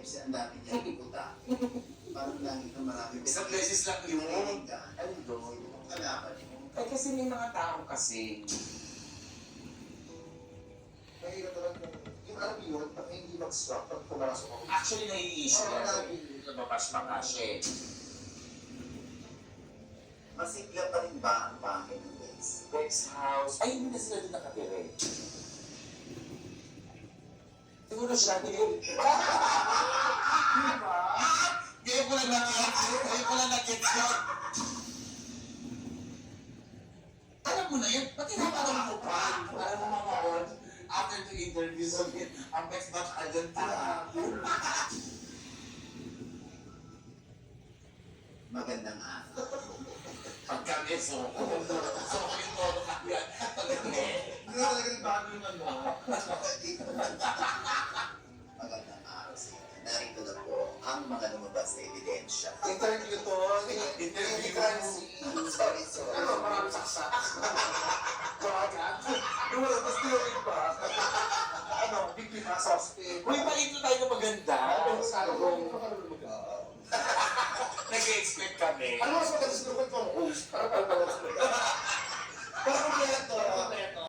KFC, ang dami niya puta. Parang lagi ka marami. Isang beses lang yun. Ano doon? Yung kalaban mo. Eh kasi may mga tao kasi. Mahirap talaga. Yung alam yun, pag hindi mag-stop, pag pumasok ako. Actually, nai-issue Oo, yan. lagi. Nababash-makash. Masigla pa rin ba ang bahay ng Dex? Dex House. Ay, hindi na sila doon nakatira eh. Siguro siya din. Diba? Ngayon ko lang nakit. Ngayon ko lang nakit yun. Alam mo na yun, ba't tinatanong mo pa? Alam mo mga on, after the interview, sabihin, ang best batch agad ka. Magandang araw. Pagka may soko. Soko yung todo na yan. Pagka Hindi na talaga bago yung ano. Magandang araw sa inyo. Narito na po ang mga lumabas na ebidensya. interview to. Interview. Sorry. Ano, maraming saksak. Bagat. Lumabas tinawin pa. Ano, biktima, suspect. Uy, paito tayo na maganda. Nag-expect kami. Ano mas maganda sa lupit ng host? Para